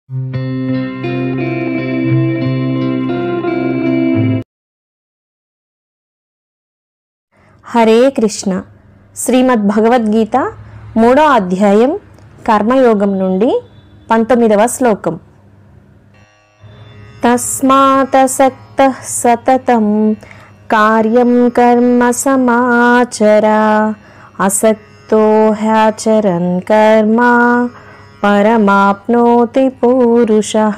హరే కృష్ణ. శ్రీమద్ భగవద్గీత 3వ అధ్యాయం కర్మయోగం నుండి 19వ శ్లోకం. తస్మాతసక్తః సతతం కార్యం కర్మ సమాచర అసక్తో హ్యాచరన్ కర్మ పరమాప్నోతి పూరుషః.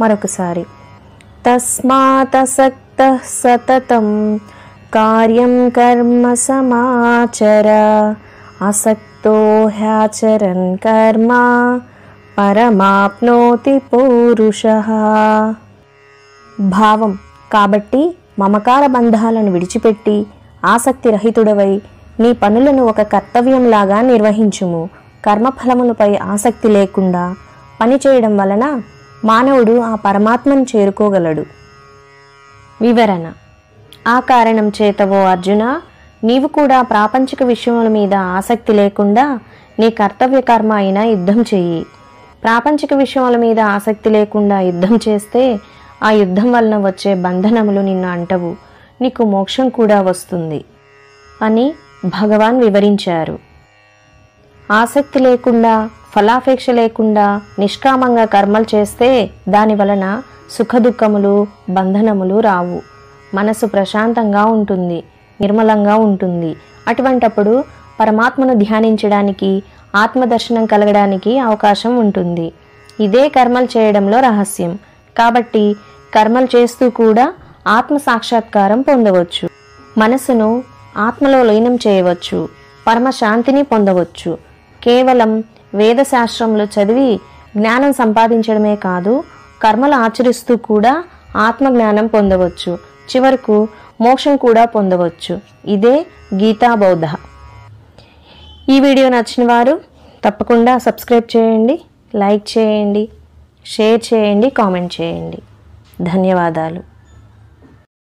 మరొకసారి. తస్మాతసక్తః సతతం కార్యం కర్మ సమాచర అసక్తో హ్యాచరన్ కర్మ పరమాప్నోతి పూరుషః. భావం: కాబట్టి మమకార బంధాలను విడిచిపెట్టి ఆసక్తి రహితుడవై నీ పనులను ఒక కర్తవ్యంలాగా నిర్వహించుము. కర్మఫలములపై ఆసక్తి లేకుండా పనిచేయడం వలన మానవుడు ఆ పరమాత్మను చేరుకోగలడు. వివరణ: ఆ కారణం చేతవో అర్జున, నీవు కూడా ప్రాపంచిక విషయముల మీద ఆసక్తి లేకుండా నీ కర్తవ్య కర్మ అయిన యుద్ధం చెయ్యి. ప్రాపంచిక విషయముల మీద ఆసక్తి లేకుండా యుద్ధం చేస్తే ఆ యుద్ధం వలన వచ్చే బంధనములు నిన్ను అంటవు, నీకు మోక్షం కూడా వస్తుంది అని భగవాన్ వివరించారు. ఆసక్తి లేకుండా, ఫలాపేక్ష లేకుండా నిష్కామంగా కర్మలు చేస్తే దాని వలన సుఖదుఖములు, బంధనములు రావు. మనసు ప్రశాంతంగా ఉంటుంది, నిర్మలంగా ఉంటుంది. అటువంటప్పుడు పరమాత్మను ధ్యానించడానికి, ఆత్మదర్శనం కలగడానికి అవకాశం ఉంటుంది. ఇదే కర్మలు చేయడంలో రహస్యం. కాబట్టి కర్మలు చేస్తూ కూడా ఆత్మ సాక్షాత్కారం పొందవచ్చు. మనసును ఆత్మలో లీనం చేయవచ్చు, పరమశాంతిని పొందవచ్చు. కేవలం వేదశాస్త్రములు చదివి జ్ఞానం సంపాదించడమే కాదు, కర్మలు ఆచరిస్తూ కూడా ఆత్మజ్ఞానం పొందవచ్చు. చివరకు మోక్షం కూడా పొందవచ్చు. ఇదే గీతా బౌద్ధ. ఈ వీడియో నచ్చిన వారు తప్పకుండా సబ్స్క్రైబ్ చేయండి, లైక్ చేయండి, షేర్ చేయండి, కామెంట్ చేయండి. ధన్యవాదాలు.